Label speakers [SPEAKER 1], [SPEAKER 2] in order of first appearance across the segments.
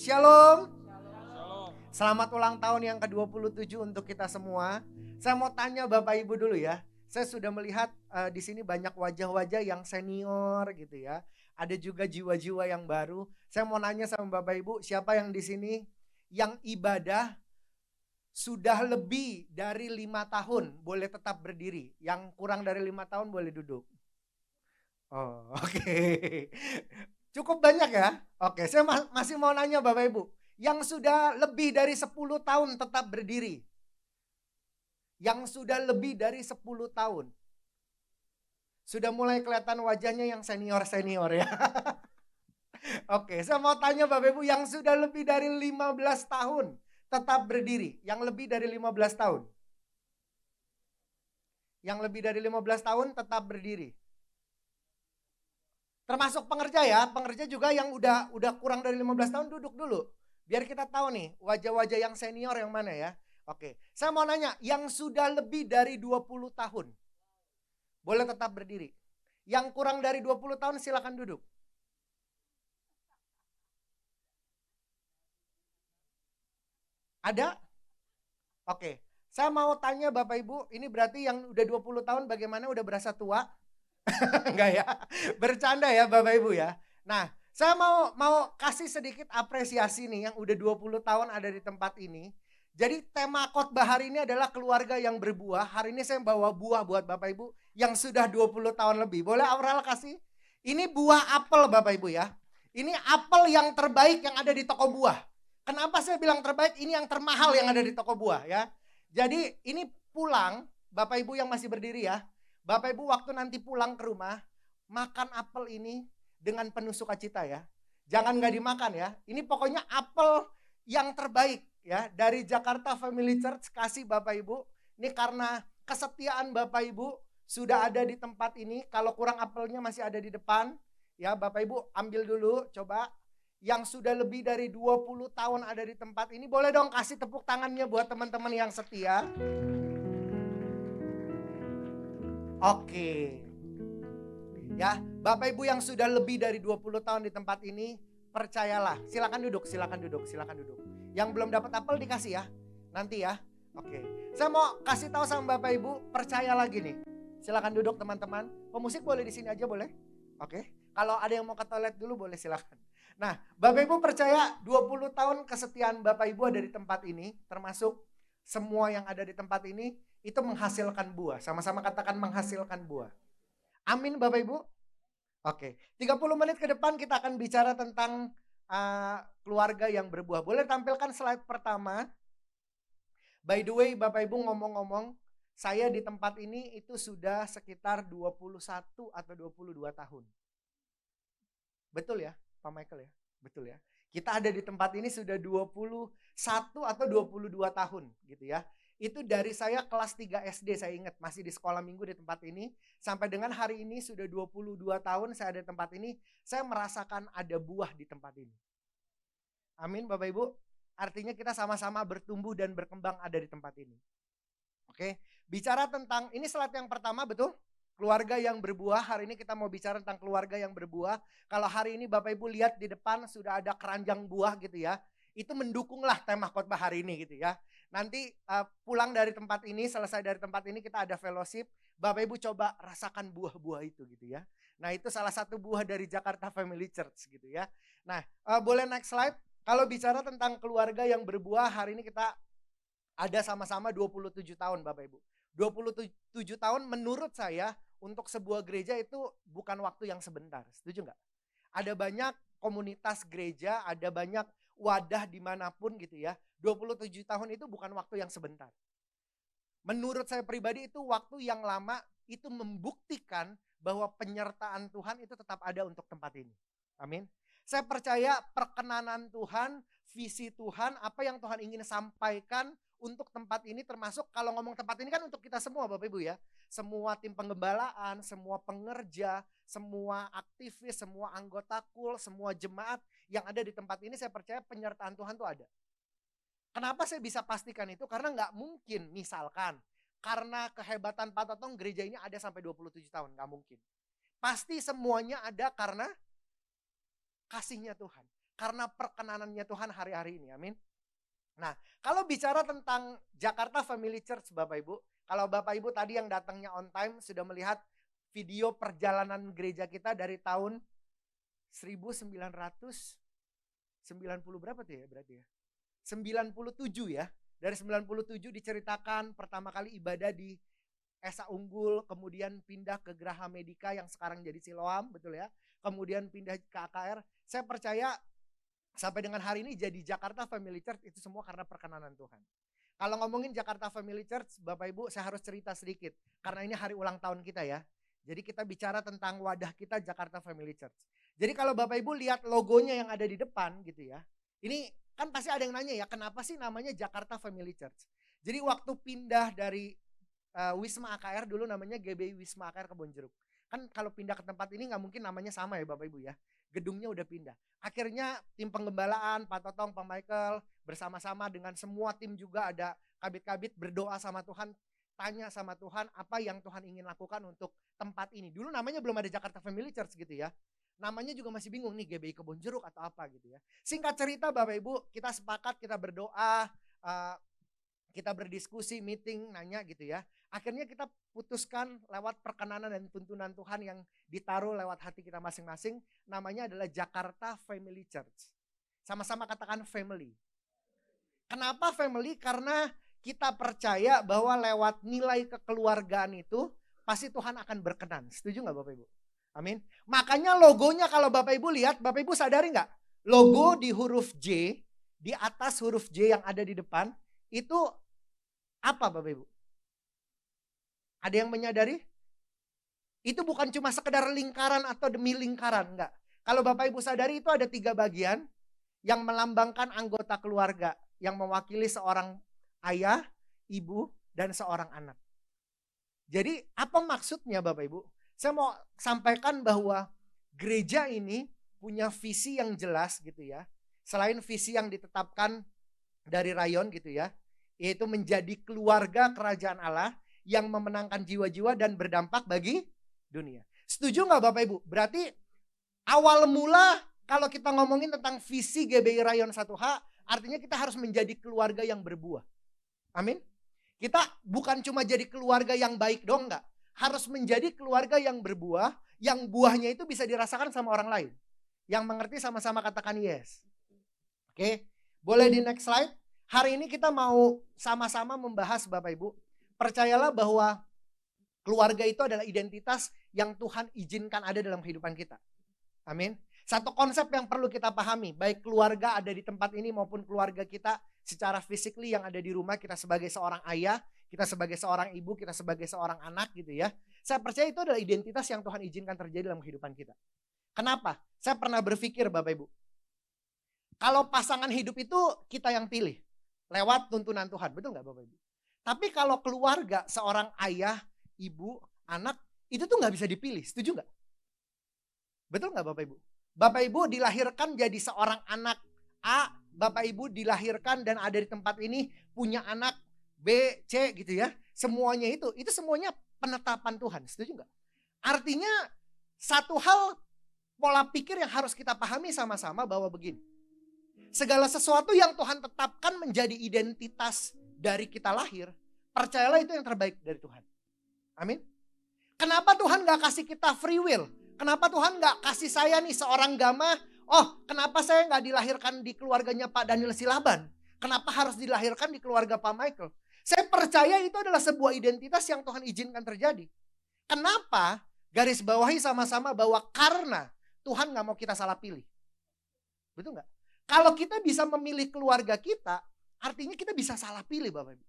[SPEAKER 1] Shalom.
[SPEAKER 2] Shalom.
[SPEAKER 1] Selamat ulang tahun yang ke-27 untuk kita semua. Saya mau tanya Bapak Ibu dulu ya. Saya sudah melihat di sini banyak wajah-wajah yang senior gitu ya. Ada juga jiwa-jiwa yang baru. Saya mau nanya sama Bapak Ibu, siapa yang di sini yang ibadah sudah lebih dari 5 tahun boleh tetap berdiri. Yang kurang dari 5 tahun boleh duduk. Oh, oke. Cukup banyak ya. Oke, saya masih mau nanya Bapak Ibu. Yang sudah lebih dari 10 tahun tetap berdiri. Yang sudah lebih dari 10 tahun. Sudah mulai kelihatan wajahnya yang senior-senior ya. Oke, saya mau tanya Bapak Ibu yang sudah lebih dari 15 tahun tetap berdiri. Yang lebih dari 15 tahun. Yang lebih dari 15 tahun tetap berdiri. Termasuk pengerja ya, pengerja juga yang udah kurang dari 15 tahun duduk dulu. Biar kita tahu nih wajah-wajah yang senior yang mana ya. Oke, saya mau nanya yang sudah lebih dari 20 tahun boleh tetap berdiri. Yang kurang dari 20 tahun silakan duduk. Ada? Oke, saya mau tanya Bapak Ibu, ini berarti yang udah 20 tahun bagaimana, udah berasa tua? Enggak ya, bercanda ya Bapak Ibu ya. Nah, saya mau kasih sedikit apresiasi nih yang udah 20 tahun ada di tempat ini. Jadi tema khotbah hari ini adalah keluarga yang berbuah. Hari ini saya bawa buah buat Bapak Ibu yang sudah 20 tahun lebih. Boleh Aurel kasih? Ini buah apel Bapak Ibu ya. Ini apel yang terbaik yang ada di toko buah. Kenapa saya bilang terbaik? Ini yang termahal yang ada di toko buah ya. Jadi ini pulang, Bapak Ibu yang masih berdiri ya. Bapak Ibu waktu nanti pulang ke rumah, makan apel ini dengan penuh sukacita ya. Jangan nggak dimakan ya. Ini pokoknya apel yang terbaik ya. Dari Jakarta Family Church kasih Bapak Ibu. Ini karena kesetiaan Bapak Ibu sudah ada di tempat ini. Kalau kurang apelnya masih ada di depan. Ya Bapak Ibu ambil dulu coba. Yang sudah lebih dari 20 tahun ada di tempat ini. Boleh dong kasih tepuk tangannya buat teman-teman yang setia. Oke. Ya, Bapak Ibu yang sudah lebih dari 20 tahun di tempat ini, percayalah. Silakan duduk, silakan duduk, silakan duduk. Yang belum dapat apel dikasih ya. Nanti ya. Oke. Saya mau kasih tahu sama Bapak Ibu, percaya lagi nih. Silakan duduk teman-teman. Pemusik boleh di sini aja boleh? Oke. Kalau ada yang mau ke toilet dulu boleh silakan. Nah, Bapak Ibu percaya 20 tahun kesetiaan Bapak Ibu ada di tempat ini, termasuk semua yang ada di tempat ini, itu menghasilkan buah. Sama-sama katakan menghasilkan buah. Amin Bapak Ibu. Oke, 30 menit ke depan kita akan bicara tentang keluarga yang berbuah. Boleh tampilkan slide pertama. By the way Bapak Ibu ngomong-ngomong, saya di tempat ini itu sudah sekitar 21 atau 22 tahun. Betul ya Pak Michael ya? Betul ya. Kita ada di tempat ini sudah 21 atau 22 tahun gitu ya. Itu dari saya kelas 3 SD saya ingat masih di sekolah minggu di tempat ini. Sampai dengan hari ini sudah 22 tahun saya ada di tempat ini. Saya merasakan ada buah di tempat ini. Amin Bapak Ibu. Artinya kita sama-sama bertumbuh dan berkembang ada di tempat ini. Oke, bicara tentang, ini slide yang pertama betul? Keluarga yang berbuah, hari ini kita mau bicara tentang keluarga yang berbuah. Kalau hari ini Bapak Ibu lihat di depan sudah ada keranjang buah gitu ya. Itu mendukunglah tema khotbah hari ini gitu ya. Nanti pulang dari tempat ini, selesai dari tempat ini kita ada fellowship. Bapak Ibu coba rasakan buah-buah itu gitu ya. Nah itu salah satu buah dari Jakarta Family Church gitu ya. Nah boleh next slide. Kalau bicara tentang keluarga yang berbuah, hari ini kita ada sama-sama 27 tahun Bapak Ibu. 27 tahun menurut saya untuk sebuah gereja itu bukan waktu yang sebentar. Setuju nggak? Ada banyak komunitas gereja, ada banyak wadah dimanapun gitu ya. 27 tahun itu bukan waktu yang sebentar. Menurut saya pribadi itu waktu yang lama, itu membuktikan bahwa penyertaan Tuhan itu tetap ada untuk tempat ini. Amin. Saya percaya perkenanan Tuhan, visi Tuhan, apa yang Tuhan ingin sampaikan untuk tempat ini, termasuk kalau ngomong tempat ini kan untuk kita semua Bapak Ibu ya. Semua tim penggembalaan, semua pengerja, semua aktivis, semua anggota KUL, semua jemaat yang ada di tempat ini, saya percaya penyertaan Tuhan itu ada. Kenapa saya bisa pastikan itu? Karena nggak mungkin misalkan karena kehebatan Pak Totong gereja ini ada sampai 27 tahun. Nggak mungkin. Pasti semuanya ada karena kasihnya Tuhan. karena perkenanannya Tuhan hari-hari ini. Amin. Nah, kalau bicara tentang Jakarta Family Church Bapak Ibu, kalau Bapak Ibu tadi yang datangnya on time sudah melihat video perjalanan gereja kita dari tahun 1990 berapa tuh ya berarti ya? 97 ya. Dari 97 diceritakan pertama kali ibadah di Esa Unggul, kemudian pindah ke Graha Medika yang sekarang jadi Siloam, betul ya. Kemudian pindah ke AKR. Saya percaya sampai dengan hari ini jadi Jakarta Family Church itu semua karena perkenanan Tuhan. Kalau ngomongin Jakarta Family Church, Bapak Ibu saya harus cerita sedikit. Karena ini hari ulang tahun kita ya. Jadi kita bicara tentang wadah kita Jakarta Family Church. Jadi kalau Bapak Ibu lihat logonya yang ada di depan gitu ya. Ini kan pasti ada yang nanya ya, kenapa sih namanya Jakarta Family Church? Jadi waktu pindah dari Wisma AKR dulu namanya GBI Wisma AKR Kebonjeruk. Kan kalau pindah ke tempat ini nggak mungkin namanya sama ya Bapak Ibu ya. Gedungnya udah pindah. Akhirnya tim penggembalaan, Pak Totong, Pak Michael bersama-sama dengan semua tim juga ada kabit-kabit berdoa sama Tuhan. Tanya sama Tuhan apa yang Tuhan ingin lakukan untuk tempat ini. Dulu namanya belum ada Jakarta Family Church gitu ya. Namanya juga masih bingung nih GBI Kebonjeruk atau apa gitu ya. Singkat cerita Bapak Ibu kita sepakat, kita berdoa, kita berdiskusi, meeting, nanya gitu ya. Akhirnya kita putuskan lewat perkenanan dan tuntunan Tuhan yang ditaruh lewat hati kita masing-masing. Namanya adalah Jakarta Family Church. Sama-sama katakan family. Kenapa family? Karena kita percaya bahwa lewat nilai kekeluargaan itu pasti Tuhan akan berkenan. Setuju gak Bapak Ibu? Amin. Makanya logonya kalau Bapak Ibu lihat, Bapak Ibu sadari gak? Logo di huruf J, di atas huruf J yang ada di depan, itu apa Bapak Ibu? Ada yang menyadari? Itu bukan cuma sekedar lingkaran atau demi lingkaran, enggak. Kalau Bapak Ibu sadari itu ada 3 bagian yang melambangkan anggota keluarga, yang mewakili seorang ayah, ibu, dan seorang anak. Jadi apa maksudnya Bapak Ibu? Saya mau sampaikan bahwa gereja ini punya visi yang jelas gitu ya. Selain visi yang ditetapkan dari Rayon gitu ya. Yaitu menjadi keluarga kerajaan Allah yang memenangkan jiwa-jiwa dan berdampak bagi dunia. Setuju gak Bapak Ibu? Berarti awal mula kalau kita ngomongin tentang visi GBI Rayon 1H, artinya kita harus menjadi keluarga yang berbuah. Amin. Kita bukan cuma jadi keluarga yang baik dong, enggak. Harus menjadi keluarga yang berbuah, yang buahnya itu bisa dirasakan sama orang lain. Yang mengerti sama-sama katakan yes. Oke, boleh di next slide. Hari ini kita mau sama-sama membahas Bapak Ibu. Percayalah bahwa keluarga itu adalah identitas yang Tuhan izinkan ada dalam kehidupan kita. Amin. Satu konsep yang perlu kita pahami, baik keluarga ada di tempat ini maupun keluarga kita secara physically yang ada di rumah, kita sebagai seorang ayah, kita sebagai seorang ibu, kita sebagai seorang anak gitu ya. Saya percaya itu adalah identitas yang Tuhan izinkan terjadi dalam kehidupan kita. Kenapa? Saya pernah berpikir Bapak Ibu, kalau pasangan hidup itu kita yang pilih lewat tuntunan Tuhan, betul nggak Bapak Ibu? Tapi kalau keluarga, seorang ayah, ibu, anak, itu tuh nggak bisa dipilih, setuju nggak? Betul nggak Bapak Ibu? Bapak Ibu dilahirkan jadi seorang anak A, Bapak Ibu dilahirkan dan ada di tempat ini punya anak B, C gitu ya. Semuanya itu semuanya penetapan Tuhan, setuju nggak? Artinya satu hal pola pikir yang harus kita pahami sama-sama bahwa begini. Segala sesuatu yang Tuhan tetapkan menjadi identitas dari kita lahir, percayalah itu yang terbaik dari Tuhan. Amin. Kenapa Tuhan gak kasih kita free will? Kenapa Tuhan gak kasih saya nih seorang Gama, oh kenapa saya gak dilahirkan di keluarganya Pak Daniel Silaban? Kenapa harus dilahirkan di keluarga Pak Michael? Saya percaya itu adalah sebuah identitas yang Tuhan izinkan terjadi. Kenapa? Garis bawahi sama-sama bahwa karena Tuhan gak mau kita salah pilih. Betul gak? Kalau kita bisa memilih keluarga kita, artinya kita bisa salah pilih Bapak Ibu.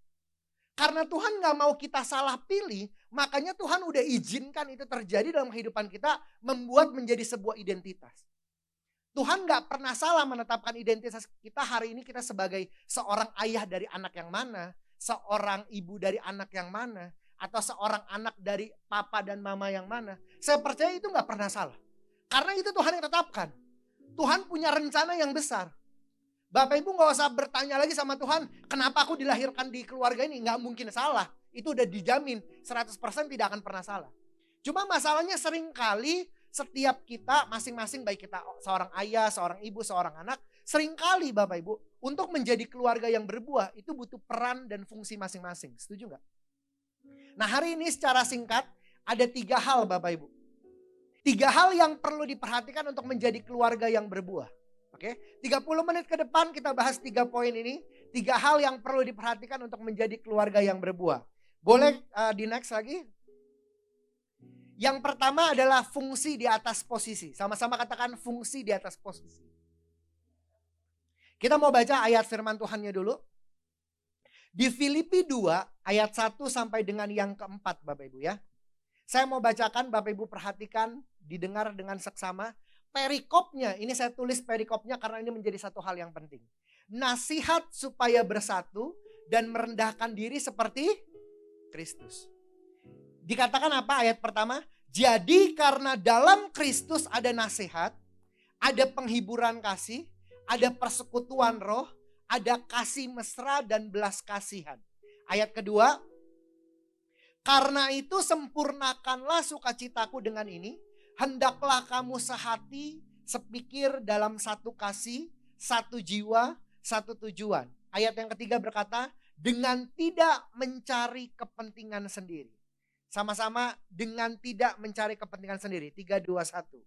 [SPEAKER 1] Karena Tuhan gak mau kita salah pilih, makanya Tuhan udah izinkan itu terjadi dalam kehidupan kita, membuat menjadi sebuah identitas. Tuhan gak pernah salah menetapkan identitas kita hari ini, kita sebagai seorang ayah dari anak yang mana, seorang ibu dari anak yang mana, atau seorang anak dari papa dan mama yang mana. Saya percaya itu gak pernah salah. Karena itu Tuhan yang tetapkan. Tuhan punya rencana yang besar. Bapak Ibu gak usah bertanya lagi sama Tuhan, kenapa aku dilahirkan di keluarga ini? Gak mungkin salah. Itu udah dijamin 100% tidak akan pernah salah. Cuma masalahnya seringkali setiap kita masing-masing, baik kita seorang ayah, seorang ibu, seorang anak, seringkali Bapak Ibu, untuk menjadi keluarga yang berbuah itu butuh peran dan fungsi masing-masing. Setuju nggak? Nah, hari ini secara singkat ada 3 hal Bapak Ibu. 3 hal yang perlu diperhatikan untuk menjadi keluarga yang berbuah. Oke, 30 menit ke depan kita bahas 3 poin ini. 3 hal yang perlu diperhatikan untuk menjadi keluarga yang berbuah. Boleh di next lagi? Yang pertama adalah fungsi di atas posisi. Sama-sama katakan fungsi di atas posisi. Kita mau baca ayat firman Tuhannya dulu. Di Filipi 2 ayat 1 sampai dengan yang keempat Bapak Ibu ya. Saya mau bacakan, Bapak Ibu perhatikan, didengar dengan seksama. Perikopnya, ini saya tulis perikopnya karena ini menjadi satu hal yang penting. Nasihat supaya bersatu dan merendahkan diri seperti Kristus. Dikatakan apa ayat pertama? Jadi karena dalam Kristus ada nasihat, ada penghiburan kasih, ada persekutuan roh, ada kasih mesra dan belas kasihan. Ayat kedua, karena itu sempurnakanlah sukacitaku dengan ini, hendaklah kamu sehati, sepikir dalam satu kasih, satu jiwa, satu tujuan. Ayat yang ketiga berkata, dengan tidak mencari kepentingan sendiri. Sama-sama dengan tidak mencari kepentingan sendiri. 3, 2, 1.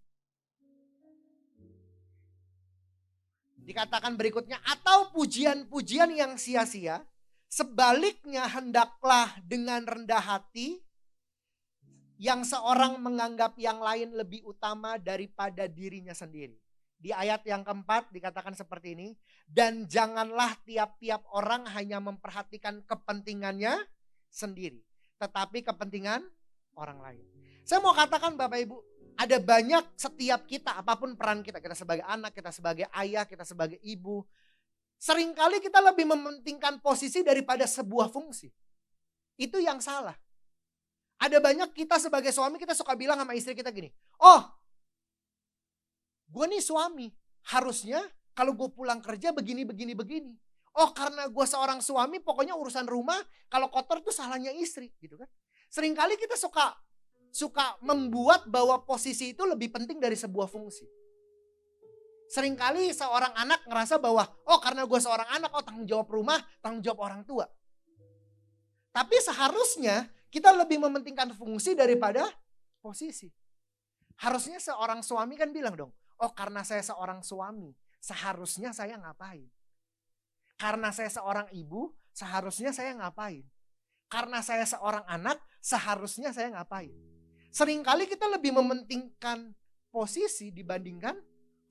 [SPEAKER 1] Dikatakan berikutnya, atau pujian-pujian yang sia-sia, sebaliknya hendaklah dengan rendah hati, yang seorang menganggap yang lain lebih utama daripada dirinya sendiri. Di ayat yang keempat dikatakan seperti ini, dan janganlah tiap-tiap orang hanya memperhatikan kepentingannya sendiri, tetapi kepentingan orang lain. Saya mau katakan Bapak Ibu, ada banyak setiap kita, apapun peran kita sebagai anak, kita sebagai ayah, kita sebagai ibu. Seringkali kita lebih mementingkan posisi daripada sebuah fungsi. Itu yang salah. Ada banyak kita sebagai suami, kita suka bilang sama istri kita gini, oh gue nih suami, harusnya kalau gue pulang kerja begini. Oh karena gue seorang suami, pokoknya urusan rumah kalau kotor tuh salahnya istri gitu kan. Seringkali kita suka membuat bahwa posisi itu lebih penting dari sebuah fungsi. Seringkali seorang anak ngerasa bahwa, oh karena gue seorang anak, oh tanggung jawab rumah, tanggung jawab orang tua. Tapi seharusnya kita lebih mementingkan fungsi daripada posisi. Harusnya seorang suami kan bilang dong, oh karena saya seorang suami, seharusnya saya ngapain? Karena saya seorang ibu, seharusnya saya ngapain? Karena saya seorang anak, seharusnya saya ngapain? Seringkali kita lebih mementingkan posisi dibandingkan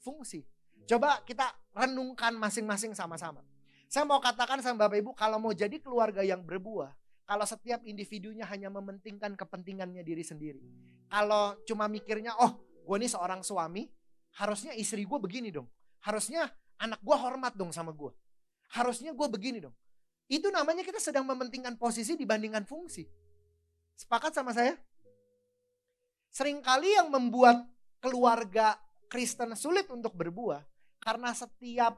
[SPEAKER 1] fungsi. Coba kita renungkan masing-masing sama-sama. Saya mau katakan sama Bapak Ibu, kalau mau jadi keluarga yang berbuah, kalau setiap individunya hanya mementingkan kepentingannya diri sendiri. Kalau cuma mikirnya, oh gue ini seorang suami, harusnya istri gue begini dong. Harusnya anak gue hormat dong sama gue. Harusnya gue begini dong. Itu namanya kita sedang mementingkan posisi dibandingkan fungsi. Sepakat sama saya? Seringkali yang membuat keluarga Kristen sulit untuk berbuah, karena setiap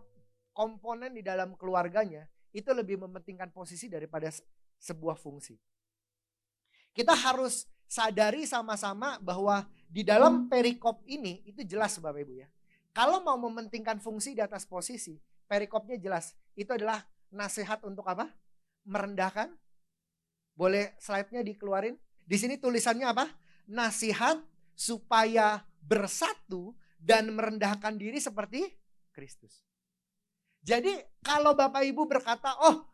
[SPEAKER 1] komponen di dalam keluarganya itu lebih mementingkan posisi daripada sebuah fungsi. Kita harus sadari sama-sama bahwa di dalam perikop ini itu jelas Bapak Ibu ya. Kalau mau mementingkan fungsi di atas posisi, perikopnya jelas. Itu adalah nasihat untuk apa? Merendahkan. Boleh slide-nya dikeluarin? Di sini tulisannya apa? Nasihat supaya bersatu dan merendahkan diri seperti Kristus. Jadi kalau Bapak Ibu berkata, oh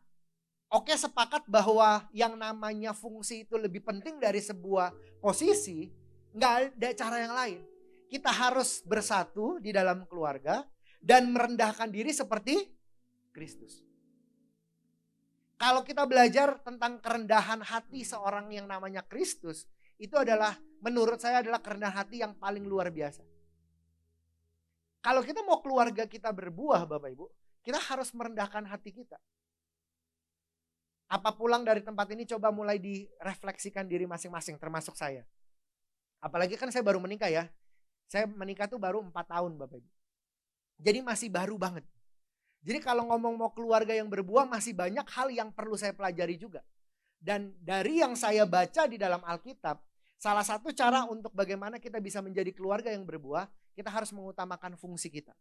[SPEAKER 1] oke sepakat bahwa yang namanya fungsi itu lebih penting dari sebuah posisi, nggak ada cara yang lain. Kita harus bersatu di dalam keluarga dan merendahkan diri seperti Kristus. Kalau kita belajar tentang kerendahan hati seorang yang namanya Kristus, itu adalah menurut saya adalah kerendahan hati yang paling luar biasa. Kalau kita mau keluarga kita berbuah Bapak Ibu, kita harus merendahkan hati kita. Apa pulang dari tempat ini coba mulai direfleksikan diri masing-masing termasuk saya. Apalagi kan saya baru menikah ya. Saya menikah tuh baru 4 tahun Bapak Ibu. Jadi masih baru banget. Jadi kalau ngomong mau keluarga yang berbuah masih banyak hal yang perlu saya pelajari juga. Dan dari yang saya baca di dalam Alkitab, Salah satu cara untuk bagaimana kita bisa menjadi keluarga yang berbuah, kita harus mengutamakan fungsi kita.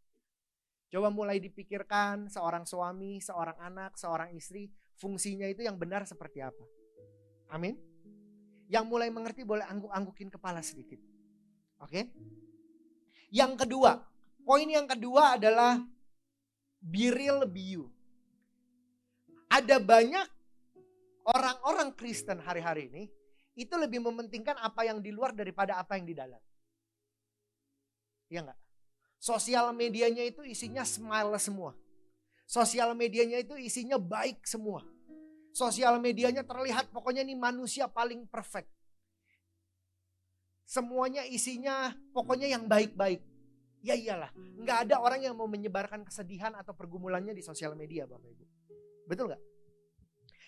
[SPEAKER 1] Coba mulai dipikirkan seorang suami, seorang anak, seorang istri, fungsinya itu yang benar seperti apa. Amin. Yang mulai mengerti boleh angguk-anggukin kepala sedikit. Oke. Yang kedua, poin yang kedua adalah be real, be you. Ada banyak orang-orang Kristen hari-hari ini itu lebih mementingkan apa yang di luar daripada apa yang di dalam. Iya enggak? Sosial medianya itu isinya smile semua. Sosial medianya itu isinya baik semua. Sosial medianya terlihat pokoknya nih manusia paling perfect. Semuanya isinya pokoknya yang baik-baik. Ya iyalah, nggak ada orang yang mau menyebarkan kesedihan atau pergumulannya di sosial media, Bapak Ibu. Betul nggak?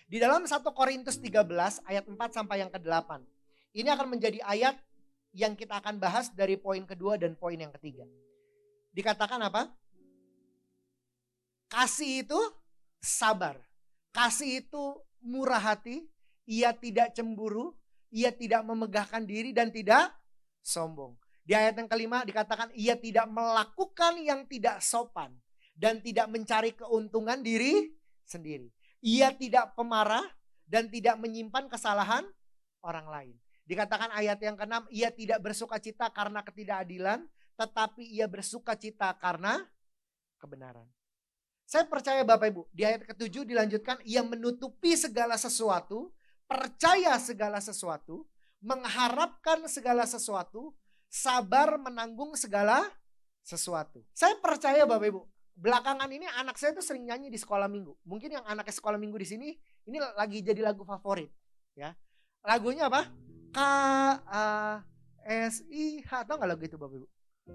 [SPEAKER 1] Di dalam 1 Korintus 13 ayat 4 sampai yang ke-8. Ini akan menjadi ayat yang kita akan bahas dari poin kedua dan poin yang ketiga. Dikatakan apa? Kasih itu sabar. Kasih itu murah hati. Ia tidak cemburu. Ia tidak memegahkan diri dan tidak sombong. Di ayat yang kelima dikatakan ia tidak melakukan yang tidak sopan. Dan tidak mencari keuntungan diri sendiri. Ia tidak pemarah dan tidak menyimpan kesalahan orang lain. Dikatakan ayat yang ke-6, ia tidak bersuka cita karena ketidakadilan, tetapi ia bersuka cita karena kebenaran. Saya percaya Bapak Ibu, di ayat ke-7 dilanjutkan, ia menutupi segala sesuatu, percaya segala sesuatu, mengharapkan segala sesuatu, sabar menanggung segala sesuatu. Saya percaya Bapak Ibu, belakangan ini anak saya tuh sering nyanyi di sekolah minggu. Mungkin yang anaknya sekolah minggu di sini, ini lagi jadi lagu favorit. Ya, lagunya apa? K-A-S-I-H. Tahu gak lagu itu Bapak Ibu?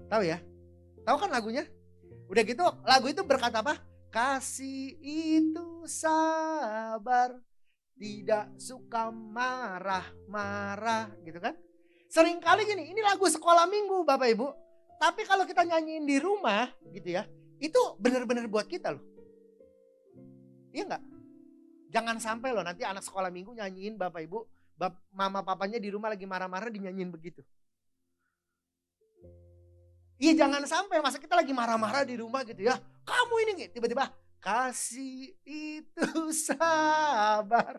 [SPEAKER 1] Tahu ya? Tahu kan lagunya? Udah gitu lagu itu berkata apa? Kasih itu sabar, tidak suka marah-marah, gitu kan? Sering kali gini, ini lagu sekolah minggu Bapak Ibu. Tapi kalau kita nyanyiin di rumah gitu ya, itu benar-benar buat kita loh. Iya enggak? Jangan sampai loh nanti anak sekolah minggu nyanyiin Bapak Ibu, mama papanya di rumah lagi marah-marah dinyanyiin begitu. Iya jangan sampai, masa kita lagi marah-marah di rumah gitu ya. Kamu ini tiba-tiba kasih itu sabar,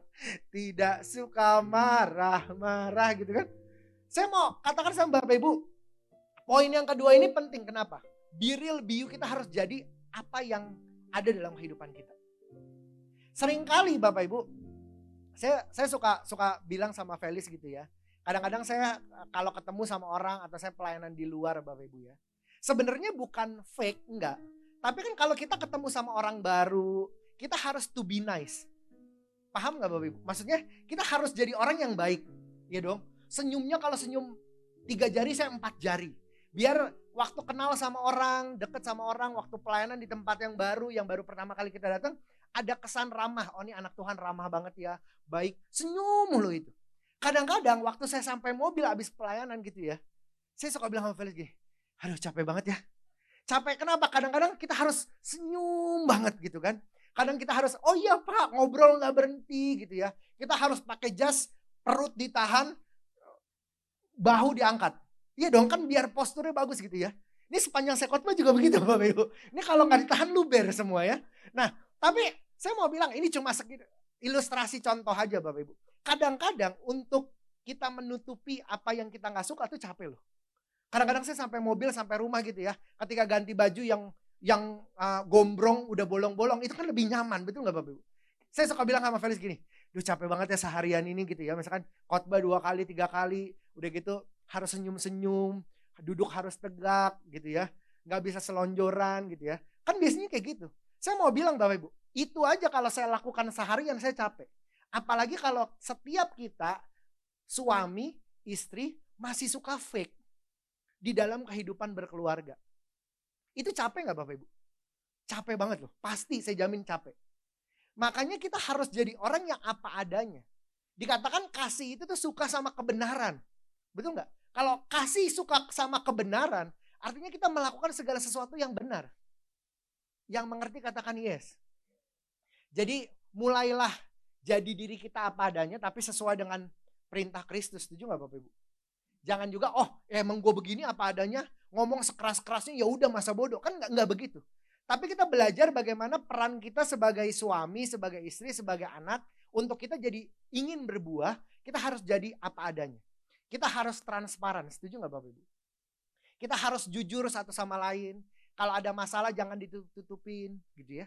[SPEAKER 1] tidak suka marah-marah gitu kan. Saya mau katakan sama Bapak Ibu, poin yang kedua ini penting. Kenapa? Be real, be you, kita harus jadi apa yang ada dalam kehidupan kita. Seringkali Bapak Ibu, saya suka bilang sama Felis gitu ya. Kadang-kadang saya kalau ketemu sama orang atau saya pelayanan di luar Bapak Ibu ya. Sebenarnya bukan fake, enggak. Tapi kan kalau kita ketemu sama orang baru, kita harus to be nice. Paham gak Bapak Ibu? Maksudnya kita harus jadi orang yang baik. Ya dong. Senyumnya kalau senyum 3 jari saya 4 jari. Biar waktu kenal sama orang, deket sama orang, waktu pelayanan di tempat yang baru pertama kali kita datang, ada kesan ramah. Oh ini anak Tuhan ramah banget ya, baik, senyum mulu itu. Kadang-kadang waktu saya sampai mobil habis pelayanan gitu ya, saya suka bilang sama Felix gini, aduh capek banget ya. Capek kenapa? Kadang-kadang kita harus senyum banget gitu kan. Kadang kita harus, oh iya Pak, ngobrol gak berhenti gitu ya. Kita harus pakai jas, perut ditahan, bahu diangkat. Iya dong kan biar posturnya bagus gitu ya. Ini sepanjang saya khotbah juga begitu Bapak Ibu. Ini kalau gak ditahan luber semua ya. Nah tapi saya mau bilang ini cuma ilustrasi contoh aja Bapak Ibu. Kadang-kadang untuk kita menutupi apa yang kita gak suka tuh capek loh. Kadang-kadang saya sampai mobil sampai rumah gitu ya. Ketika ganti baju yang gombrong udah bolong-bolong itu kan lebih nyaman, betul gak Bapak Ibu? Saya suka bilang sama Felix gini, duh capek banget ya seharian ini gitu ya. Misalkan khotbah 2 kali, 3 kali, udah gitu harus senyum-senyum, duduk harus tegak gitu ya. Gak bisa selonjoran gitu ya. Kan biasanya kayak gitu. Saya mau bilang Bapak Ibu, itu aja kalau saya lakukan seharian saya capek. Apalagi kalau setiap kita, suami, istri masih suka fake di dalam kehidupan berkeluarga. Itu capek gak Bapak Ibu? Capek banget loh, pasti saya jamin capek. Makanya kita harus jadi orang yang apa adanya. Dikatakan kasih itu tuh suka sama kebenaran. Betul gak? Kalau kasih suka sama kebenaran, artinya kita melakukan segala sesuatu yang benar. Yang mengerti katakan yes. Jadi mulailah jadi diri kita apa adanya, tapi sesuai dengan perintah Kristus. Setuju gak Bapak Ibu? Jangan juga, emang gue begini apa adanya, ngomong sekeras-kerasnya ya udah masa bodoh. Kan nggak begitu. Tapi kita belajar bagaimana peran kita sebagai suami, sebagai istri, sebagai anak. Untuk kita jadi ingin berbuah, kita harus jadi apa adanya. Kita harus transparan, setuju nggak Bapak Ibu? Kita harus jujur satu sama lain. Kalau ada masalah jangan ditutupin gitu ya.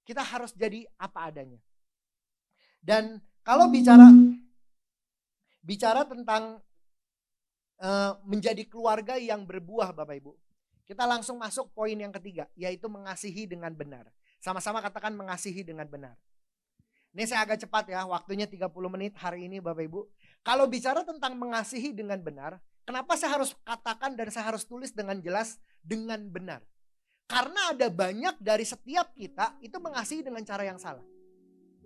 [SPEAKER 1] Kita harus jadi apa adanya. Dan kalau bicara tentang menjadi keluarga yang berbuah Bapak Ibu. Kita langsung masuk poin yang ketiga, yaitu mengasihi dengan benar. Sama-sama katakan mengasihi dengan benar. Ini saya agak cepat ya, waktunya 30 menit hari ini Bapak Ibu. Kalau bicara tentang mengasihi dengan benar, kenapa saya harus katakan dan saya harus tulis dengan jelas dengan benar? Karena ada banyak dari setiap kita itu mengasihi dengan cara yang salah.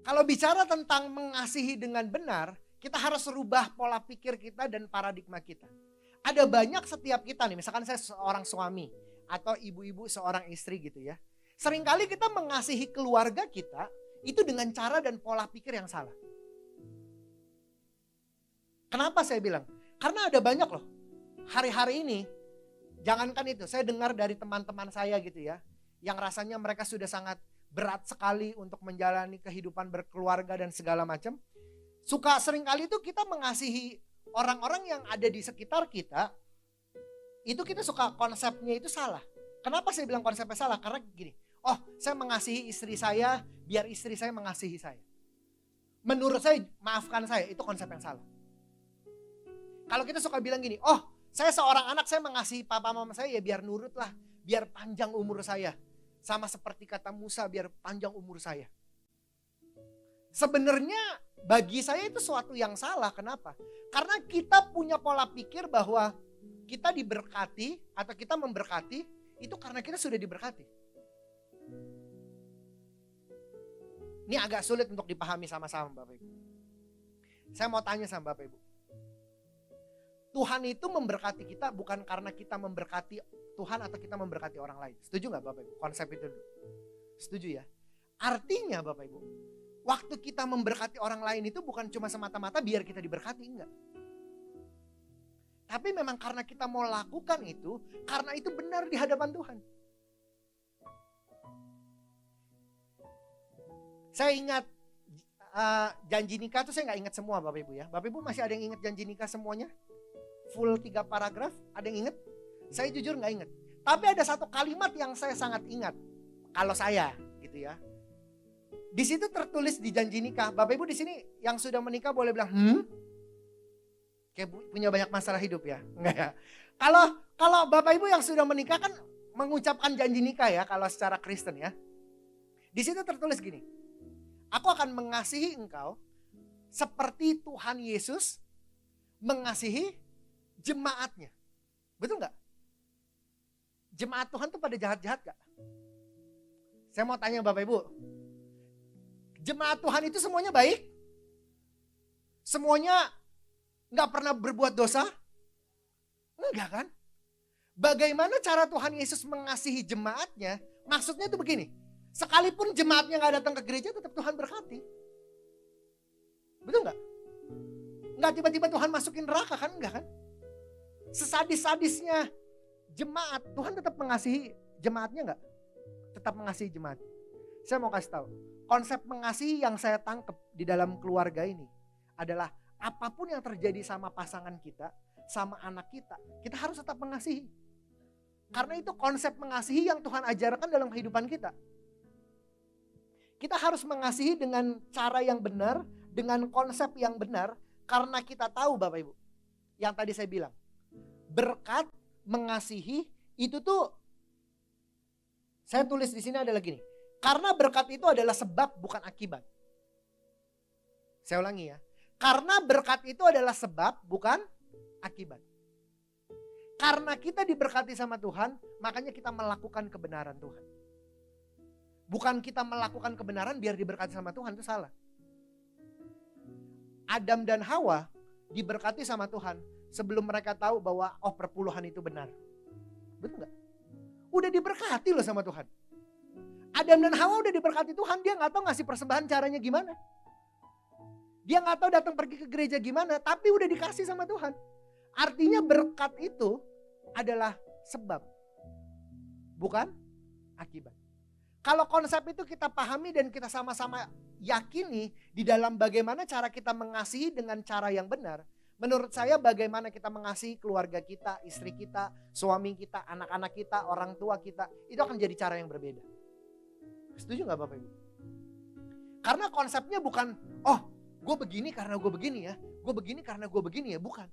[SPEAKER 1] Kalau bicara tentang mengasihi dengan benar, kita harus rubah pola pikir kita dan paradigma kita. Ada banyak setiap kita nih, misalkan saya seorang suami atau ibu-ibu seorang istri gitu ya. Seringkali kita mengasihi keluarga kita itu dengan cara dan pola pikir yang salah. Kenapa saya bilang? Karena ada banyak loh. Hari-hari ini, jangankan itu, saya dengar dari teman-teman saya gitu ya. Yang rasanya mereka sudah sangat berat sekali untuk menjalani kehidupan berkeluarga dan segala macam. Seringkali itu kita mengasihi orang-orang yang ada di sekitar kita, itu kita suka konsepnya itu salah. Kenapa saya bilang konsepnya salah? Karena gini, saya mengasihi istri saya, biar istri saya mengasihi saya. Menurut saya, maafkan saya, itu konsep yang salah. Kalau kita suka bilang gini, saya seorang anak, saya mengasihi papa mama saya ya biar nurut lah, biar panjang umur saya. Sama seperti kata Musa, biar panjang umur saya. Sebenarnya bagi saya itu suatu yang salah. Kenapa? Karena kita punya pola pikir bahwa kita diberkati atau kita memberkati itu karena kita sudah diberkati. Ini agak sulit untuk dipahami sama-sama Bapak Ibu. Saya mau tanya sama Bapak Ibu. Tuhan itu memberkati kita bukan karena kita memberkati Tuhan atau kita memberkati orang lain. Setuju gak Bapak Ibu? Konsep itu dulu. Setuju ya? Artinya Bapak Ibu, waktu kita memberkati orang lain itu bukan cuma semata-mata biar kita diberkati, enggak. Tapi memang karena kita mau lakukan itu, karena itu benar di hadapan Tuhan. Saya ingat janji nikah itu saya nggak ingat semua Bapak Ibu ya. Bapak Ibu masih ada yang ingat janji nikah semuanya? Full 3 paragraf, ada yang ingat? Saya jujur nggak ingat. Tapi ada satu kalimat yang saya sangat ingat. Kalau saya gitu ya. Di situ tertulis di janji nikah. Bapak Ibu di sini yang sudah menikah boleh bilang, kayak punya banyak masalah hidup ya? Enggak ya? Kalau Bapak Ibu yang sudah menikah kan mengucapkan janji nikah ya, kalau secara Kristen ya. Di situ tertulis gini, aku akan mengasihi engkau seperti Tuhan Yesus mengasihi jemaatnya. Betul nggak? Jemaat Tuhan tuh pada jahat-jahat gak? Saya mau tanya Bapak Ibu, jemaat Tuhan itu semuanya baik? Semuanya gak pernah berbuat dosa? Enggak kan? Bagaimana cara Tuhan Yesus mengasihi jemaatnya? Maksudnya itu begini, sekalipun jemaatnya gak datang ke gereja tetap Tuhan berkati. Betul gak? Gak tiba-tiba Tuhan masukin neraka kan? Enggak kan? Sesadis-sadisnya jemaat, Tuhan tetap mengasihi jemaatnya gak? Tetap mengasihi jemaat. Saya mau kasih tahu, konsep mengasihi yang saya tangkap di dalam keluarga ini adalah apapun yang terjadi sama pasangan kita, sama anak kita harus tetap mengasihi. Karena itu konsep mengasihi yang Tuhan ajarkan dalam kehidupan kita. Kita harus mengasihi dengan cara yang benar, dengan konsep yang benar, karena kita tahu Bapak Ibu, yang tadi saya bilang, berkat mengasihi itu tuh, saya tulis di sini adalah gini, karena berkat itu adalah sebab bukan akibat. Saya ulangi ya, karena berkat itu adalah sebab bukan akibat. Karena kita diberkati sama Tuhan, makanya kita melakukan kebenaran Tuhan. Bukan kita melakukan kebenaran biar diberkati sama Tuhan, itu salah. Adam dan Hawa diberkati sama Tuhan sebelum mereka tahu bahwa perpuluhan itu benar. Betul gak? Udah diberkati loh sama Tuhan. Adam dan Hawa udah diberkati Tuhan, dia gak tahu ngasih persembahan caranya gimana. Dia gak tahu datang pergi ke gereja gimana, tapi udah dikasih sama Tuhan. Artinya berkat itu adalah sebab, bukan akibat. Kalau konsep itu kita pahami dan kita sama-sama yakini di dalam bagaimana cara kita mengasihi dengan cara yang benar. Menurut saya bagaimana kita mengasihi keluarga kita, istri kita, suami kita, anak-anak kita, orang tua kita. Itu akan jadi cara yang berbeda. Setuju gak Bapak Ibu? Karena konsepnya bukan, oh gue begini karena gue begini ya. Gue begini karena gue begini ya, bukan.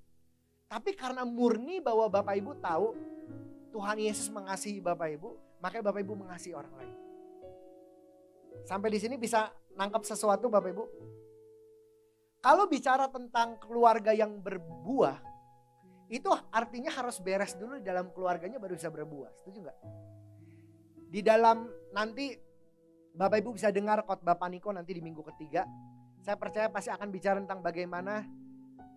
[SPEAKER 1] Tapi karena murni bahwa Bapak Ibu tahu Tuhan Yesus mengasihi Bapak Ibu, makanya Bapak Ibu mengasihi orang lain. Sampai di sini bisa nangkap sesuatu Bapak Ibu? Kalau bicara tentang keluarga yang berbuah, itu artinya harus beres dulu di dalam keluarganya baru bisa berbuah. Setuju nggak? Di dalam nanti Bapak Ibu bisa dengar khotbah Pak Niko nanti di minggu ketiga. Saya percaya pasti akan bicara tentang bagaimana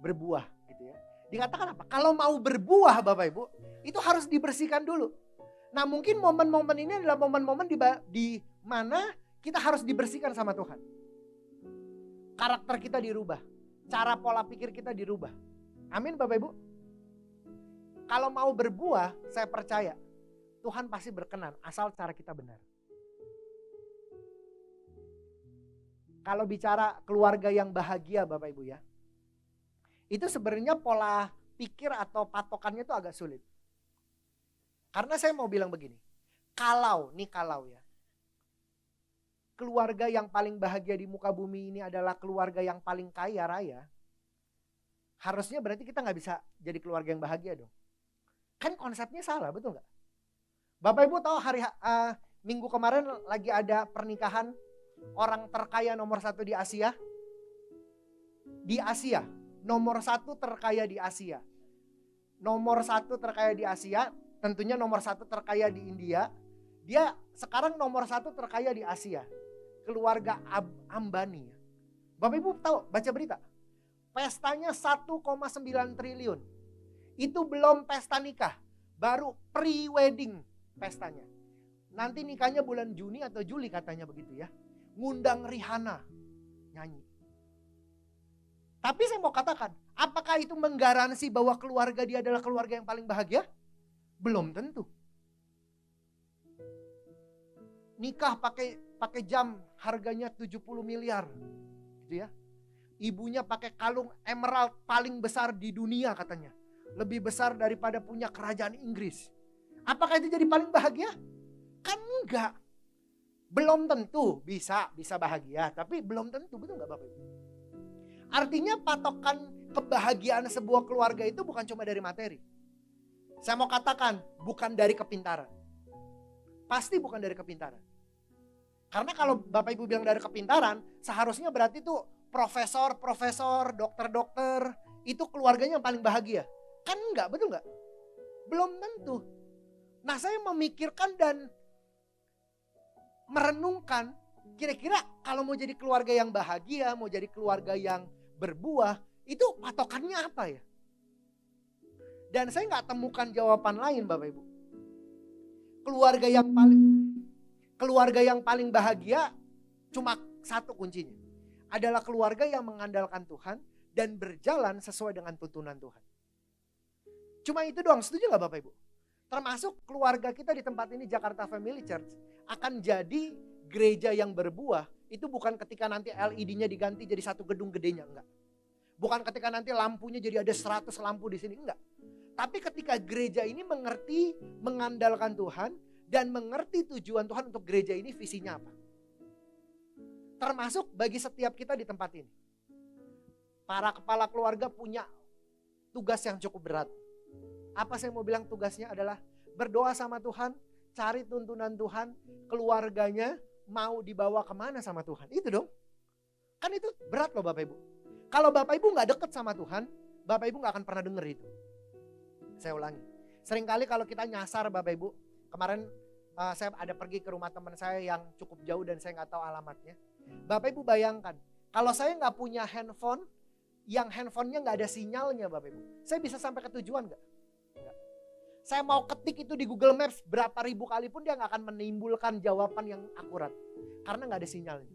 [SPEAKER 1] berbuah gitu ya. Dikatakan apa? Kalau mau berbuah Bapak Ibu, itu harus dibersihkan dulu. Nah mungkin momen-momen ini adalah momen-momen di mana kita harus dibersihkan sama Tuhan. Karakter kita dirubah. Cara pola pikir kita dirubah. Amin Bapak Ibu. Kalau mau berbuah, saya percaya Tuhan pasti berkenan asal cara kita benar. Kalau bicara keluarga yang bahagia Bapak Ibu ya, itu sebenarnya pola pikir atau patokannya itu agak sulit. Karena saya mau bilang begini, kalau ya, keluarga yang paling bahagia di muka bumi ini adalah keluarga yang paling kaya raya, harusnya berarti kita nggak bisa jadi keluarga yang bahagia dong. Kan konsepnya salah, betul nggak? Bapak Ibu tahu minggu kemarin lagi ada pernikahan orang terkaya nomor 1 di Asia? Di Asia, nomor 1 terkaya di Asia. Nomor 1 terkaya di Asia, tentunya nomor 1 terkaya di India. Dia sekarang nomor 1 terkaya di Asia. Keluarga Ambani. Bapak Ibu tahu, baca berita. Pestanya 1,9 triliun. Itu belum pesta nikah, baru pre-wedding pestanya. Nanti nikahnya bulan Juni atau Juli katanya begitu ya. Ngundang Rihanna nyanyi. Tapi saya mau katakan, apakah itu menggaransi bahwa keluarga dia adalah keluarga yang paling bahagia? Belum tentu. Nikah pakai jam harganya 70 miliar gitu ya. Ibunya pakai kalung emerald paling besar di dunia katanya. Lebih besar daripada punya kerajaan Inggris. Apakah itu jadi paling bahagia? Kan enggak. Belum tentu bisa bahagia, tapi belum tentu, betul enggak Bapak Ibu? Artinya patokan kebahagiaan sebuah keluarga itu bukan cuma dari materi. Saya mau katakan bukan dari kepintaran. Pasti bukan dari kepintaran. Karena kalau Bapak Ibu bilang dari kepintaran, seharusnya berarti itu profesor, dokter, itu keluarganya yang paling bahagia. Kan enggak, betul enggak? Belum tentu. Nah saya memikirkan dan merenungkan, kira-kira kalau mau jadi keluarga yang bahagia, mau jadi keluarga yang berbuah, itu patokannya apa ya? Dan saya nggak temukan jawaban lain Bapak Ibu. Keluarga yang paling bahagia cuma satu kuncinya. Adalah keluarga yang mengandalkan Tuhan dan berjalan sesuai dengan tuntunan Tuhan. Cuma itu doang, setuju gak Bapak Ibu? Termasuk keluarga kita di tempat ini Jakarta Family Church akan jadi gereja yang berbuah. Itu bukan ketika nanti LED-nya diganti jadi satu gedung gedenya, enggak. Bukan ketika nanti lampunya jadi ada 100 lampu di sini, enggak. Tapi ketika gereja ini mengerti, mengandalkan Tuhan, dan mengerti tujuan Tuhan untuk gereja ini visinya apa. Termasuk bagi setiap kita di tempat ini. Para kepala keluarga punya tugas yang cukup berat. Apa saya mau bilang tugasnya adalah berdoa sama Tuhan, cari tuntunan Tuhan, keluarganya mau dibawa kemana sama Tuhan. Itu dong. Kan itu berat loh Bapak Ibu. Kalau Bapak Ibu gak deket sama Tuhan, Bapak Ibu gak akan pernah denger itu. Saya ulangi. Seringkali kalau kita nyasar Bapak Ibu, kemarin saya ada pergi ke rumah teman saya yang cukup jauh dan saya gak tahu alamatnya. Bapak Ibu bayangkan, kalau saya gak punya handphone, yang handphonenya gak ada sinyalnya Bapak Ibu, saya bisa sampai ke tujuan gak? Enggak. Saya mau ketik itu di Google Maps berapa ribu kali pun dia gak akan menimbulkan jawaban yang akurat. Karena gak ada sinyalnya.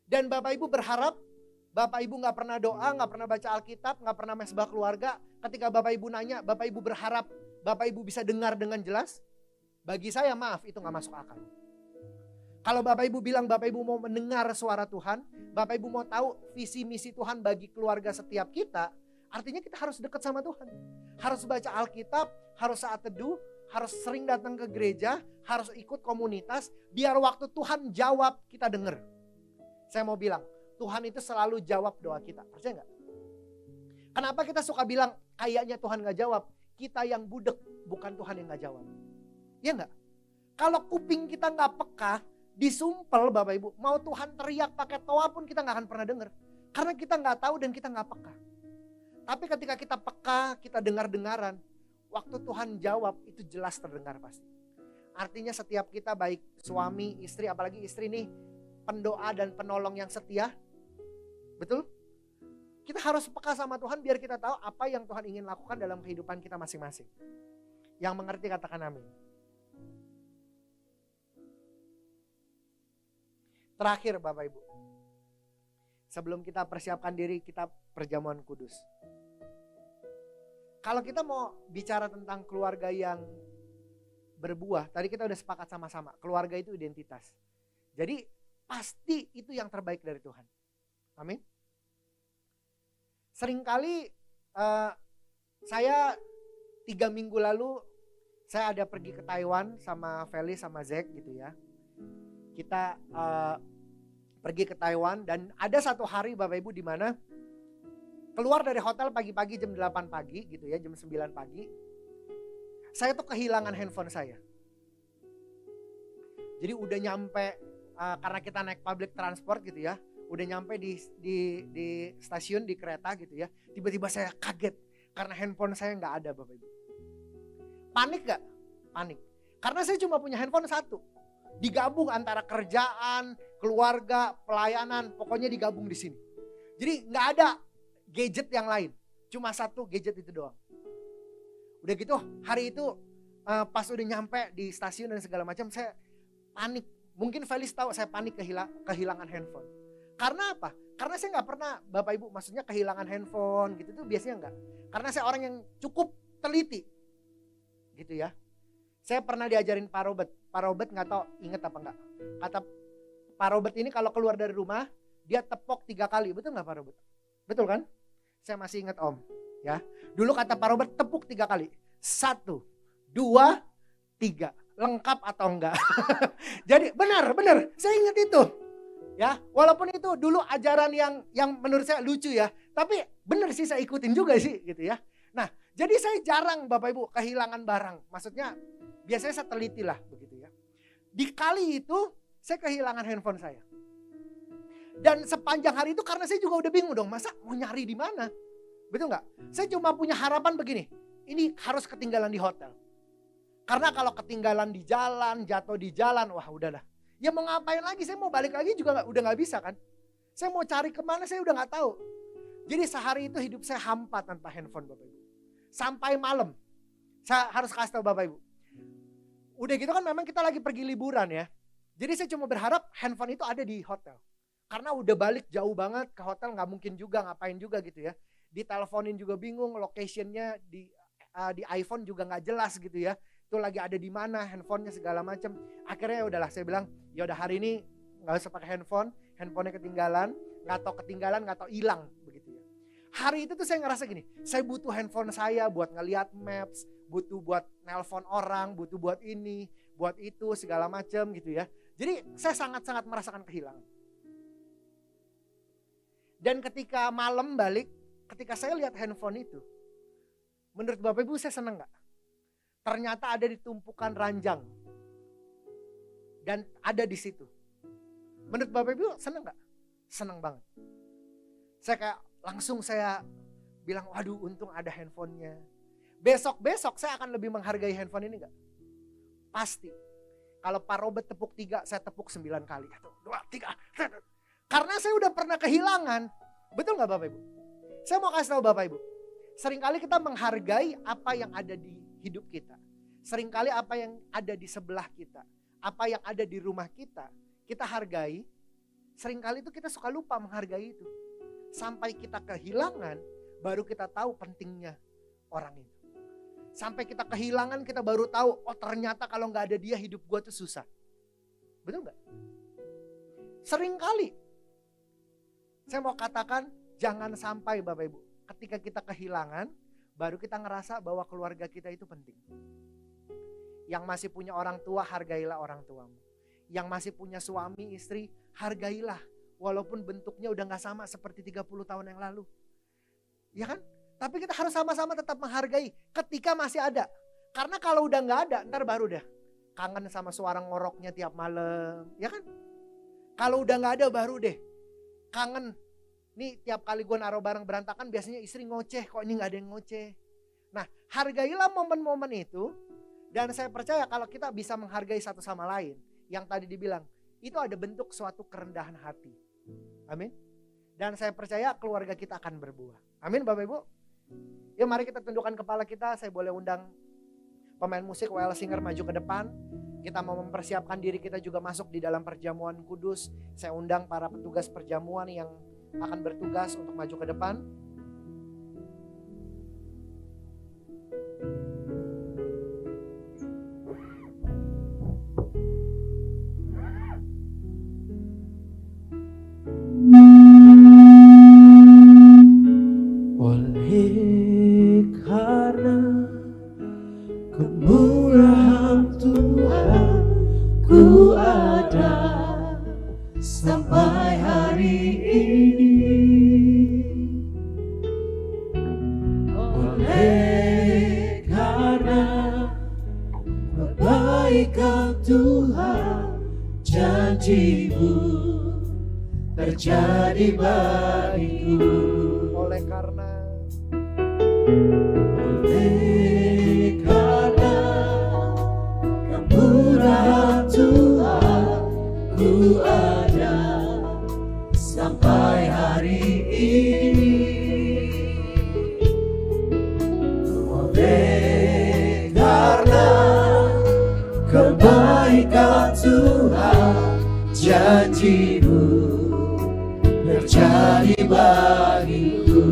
[SPEAKER 1] Dan Bapak Ibu berharap Bapak Ibu gak pernah doa, gak pernah baca Alkitab, gak pernah mesbah keluarga. Ketika Bapak Ibu nanya, Bapak Ibu berharap Bapak Ibu bisa dengar dengan jelas. Bagi saya maaf, itu gak masuk akal. Kalau Bapak Ibu bilang Bapak Ibu mau mendengar suara Tuhan, Bapak Ibu mau tahu visi misi Tuhan bagi keluarga setiap kita, artinya kita harus dekat sama Tuhan. Harus baca Alkitab, harus saat teduh, harus sering datang ke gereja, harus ikut komunitas, biar waktu Tuhan jawab kita dengar. Saya mau bilang, Tuhan itu selalu jawab doa kita. Percaya gak? Kenapa kita suka bilang kayaknya Tuhan gak jawab? Kita yang budek, bukan Tuhan yang gak jawab. Iya gak? Kalau kuping kita gak peka, disumpel Bapak Ibu, mau Tuhan teriak pakai toa pun kita gak akan pernah dengar. Karena kita gak tahu dan kita gak peka. Tapi ketika kita peka, kita dengar-dengaran, waktu Tuhan jawab itu jelas terdengar pasti. Artinya setiap kita baik suami, istri, apalagi istri nih, pendoa dan penolong yang setia. Betul? Kita harus peka sama Tuhan biar kita tahu apa yang Tuhan ingin lakukan dalam kehidupan kita masing-masing. Yang mengerti katakan amin. Terakhir Bapak Ibu. Sebelum kita persiapkan diri, kita perjamuan kudus. Kalau kita mau bicara tentang keluarga yang berbuah, tadi kita udah sepakat sama-sama. Keluarga itu identitas. Jadi pasti itu yang terbaik dari Tuhan. Amin. Seringkali saya 3 minggu lalu saya ada pergi ke Taiwan sama Feli sama Zack gitu ya. Kita pergi ke Taiwan dan ada satu hari Bapak Ibu di mana keluar dari hotel pagi-pagi jam 8 pagi gitu ya, jam 9 pagi. Saya tuh kehilangan handphone saya. Jadi udah nyampe karena kita naik public transport gitu ya. Udah nyampe di stasiun di kereta gitu ya. Tiba-tiba saya kaget karena handphone saya nggak ada Bapak Ibu. Panik gak? Panik. Karena saya cuma punya handphone satu. Digabung antara kerjaan, keluarga, pelayanan, pokoknya digabung di sini. Jadi nggak ada gadget yang lain. Cuma satu gadget itu doang. Udah gitu hari itu pas udah nyampe di stasiun dan segala macam saya panik. Mungkin Felis tahu saya panik kehilangan handphone. Karena apa? Karena saya nggak pernah Bapak Ibu maksudnya kehilangan handphone gitu tuh biasanya nggak. Karena saya orang yang cukup teliti gitu ya. Saya pernah diajarin Pak Robert. Pak Robert nggak tahu inget apa nggak. Kata Pak Robert ini kalau keluar dari rumah dia tepok 3 kali. Betul nggak Pak Robert? Betul kan? Saya masih ingat Om. Ya, dulu kata Pak Robert tepuk 3 kali. 1, 2, 3. Lengkap atau enggak? Jadi benar. Saya ingat itu. Ya, walaupun itu dulu ajaran yang menurut saya lucu ya, tapi benar sih saya ikutin juga sih gitu ya. Nah, jadi saya jarang Bapak Ibu kehilangan barang. Maksudnya biasanya saya teliti lah begitu ya. Di kali itu saya kehilangan handphone saya. Dan sepanjang hari itu karena saya juga udah bingung dong, masa mau nyari di mana? Betul nggak? Saya cuma punya harapan begini, ini harus ketinggalan di hotel. Karena kalau ketinggalan di jalan, jatuh di jalan, wah udahlah. Ya mau ngapain lagi, saya mau balik lagi juga udah gak bisa kan. Saya mau cari kemana saya udah gak tahu. Jadi sehari itu hidup saya hampa tanpa handphone Bapak Ibu. Sampai malam, saya harus kasih tahu Bapak Ibu. Udah gitu kan memang kita lagi pergi liburan ya. Jadi saya cuma berharap handphone itu ada di hotel. Karena udah balik jauh banget ke hotel gak mungkin juga ngapain juga gitu ya. Diteleponin juga bingung, locationnya di iPhone juga gak jelas gitu ya. Itu lagi ada di mana handphonenya segala macam. Akhirnya ya udahlah saya bilang, ya udah hari ini nggak usah pakai handphonenya ketinggalan, nggak tahu ketinggalan, nggak tahu hilang begitu ya. Hari itu tuh saya ngerasa gini, saya butuh handphone saya buat ngelihat maps, butuh buat nelpon orang, butuh buat ini, buat itu segala macam gitu ya. Jadi saya sangat-sangat merasakan kehilangan. Dan ketika malam balik, ketika saya lihat handphone itu, menurut Bapak Ibu saya seneng nggak? Ternyata ada di tumpukan ranjang. Dan ada di situ. Menurut Bapak Ibu seneng gak? Seneng banget. Saya kayak langsung saya bilang, waduh untung ada handphonenya. Besok saya akan lebih menghargai handphone ini gak? Pasti. Kalau Pak Robert tepuk 3, saya tepuk 9 kali. 1, 2, 3. Karena saya udah pernah kehilangan. Betul gak Bapak Ibu? Saya mau kasih tahu Bapak Ibu. Seringkali kita menghargai apa yang ada di hidup kita. Seringkali apa yang ada di sebelah kita, apa yang ada di rumah kita hargai. Seringkali itu kita suka lupa menghargai itu. Sampai kita kehilangan, baru kita tahu pentingnya orang itu. Sampai kita kehilangan, kita baru tahu, oh ternyata kalau gak ada dia hidup gue tuh susah. Betul gak? Sering kali. Saya mau katakan, jangan sampai Bapak Ibu, ketika kita kehilangan, baru kita ngerasa bahwa keluarga kita itu penting. Yang masih punya orang tua, hargailah orang tuamu. Yang masih punya suami, istri, hargailah. Walaupun bentuknya udah gak sama seperti 30 tahun yang lalu. Ya kan? Tapi kita harus sama-sama tetap menghargai ketika masih ada. Karena kalau udah gak ada, ntar baru dah kangen sama suara ngoroknya tiap malam. Ya kan? Kalau udah gak ada baru deh kangen. Nih tiap kali gue naruh barang berantakan biasanya istri ngoceh. Kok ini gak ada yang ngoceh. Nah hargailah momen-momen itu. Dan saya percaya kalau kita bisa menghargai satu sama lain. Yang tadi dibilang, itu ada bentuk suatu kerendahan hati. Amin. Dan saya percaya keluarga kita akan berbuah. Amin Bapak Ibu. Yuk mari kita tundukkan kepala kita. Saya boleh undang pemain musik WL Singer maju ke depan. Kita mau mempersiapkan diri kita juga masuk di dalam perjamuan kudus. Saya undang para petugas perjamuan yang akan bertugas untuk maju ke depan.
[SPEAKER 2] Oleh karena kemurahan Tuhan, ku ada sampai hari ini. Oleh karena kebaikan Tuhan, janji-Mu terjadi bagiku.
[SPEAKER 1] Oleh karena
[SPEAKER 2] kemurahan Tuhan, ku ada sampai hari ini. Oleh karena kebaikan Tuhan, janji-Mu terjadi bagiku.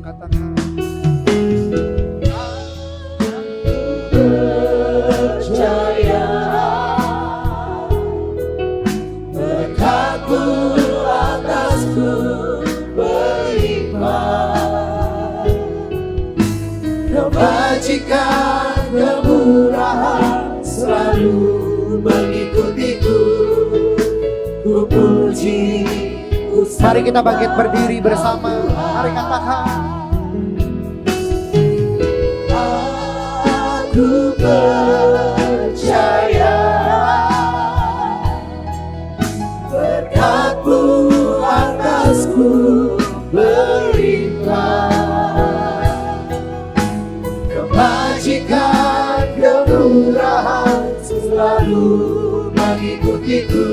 [SPEAKER 1] katakan
[SPEAKER 2] Percaya berkat-Mu atasku berlimpah, kebajikan kemurahan selalu mengikutiku. Ku puji, ku
[SPEAKER 1] mari kita bangkit berdiri bersama. Mari katakan
[SPEAKER 2] aku percaya berkat-Mu atasku berlimpah, kebajikan kemurahan selalu mengikutiku.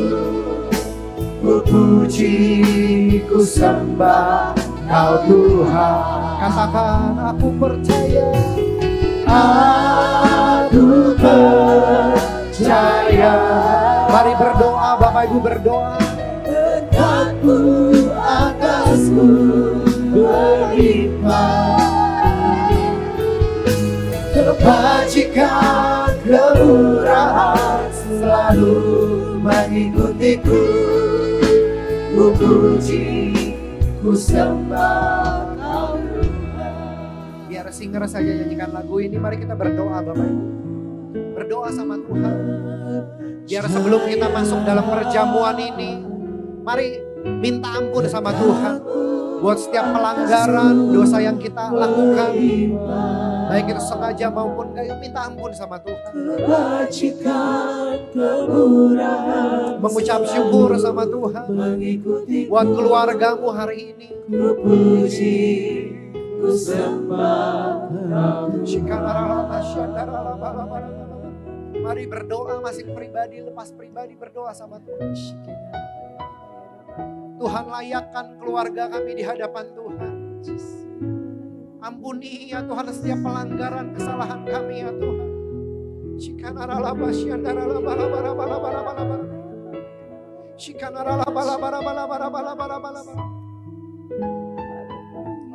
[SPEAKER 2] Ku puji, ku sembah Kau Tuhan.
[SPEAKER 1] Katakan aku percaya.
[SPEAKER 2] Aku percaya.
[SPEAKER 1] Mari berdoa Bapak Ibu berdoa.
[SPEAKER 2] Berkat-Mu atasku berlimpah, kebajikan kemurahan selalu mengikutiku. Ku puji, ku sembah Kau Tuhan.
[SPEAKER 1] Biar singer saja nyanyikan lagu ini. Mari kita berdoa Bapak Ibu. Berdoa sama Tuhan. Biar sebelum kita masuk dalam perjamuan ini, mari minta ampun sama Tuhan. Buat setiap pelanggaran, dosa yang kita lakukan. Baik itu sengaja maupun enggak, minta ampun sama Tuhan.
[SPEAKER 2] Kebajikan kemurahan
[SPEAKER 1] Mengucap syukur sama Tuhan. Buat keluargamu hari ini.
[SPEAKER 2] ku puji, ku sembah Kau Tuhan.
[SPEAKER 1] Mari berdoa masing pribadi, lepas pribadi berdoa sama Tuhan. Tuhan layakkan keluarga kami di hadapan Tuhan. Ampuni ya Tuhan setiap pelanggaran kesalahan kami ya Tuhan.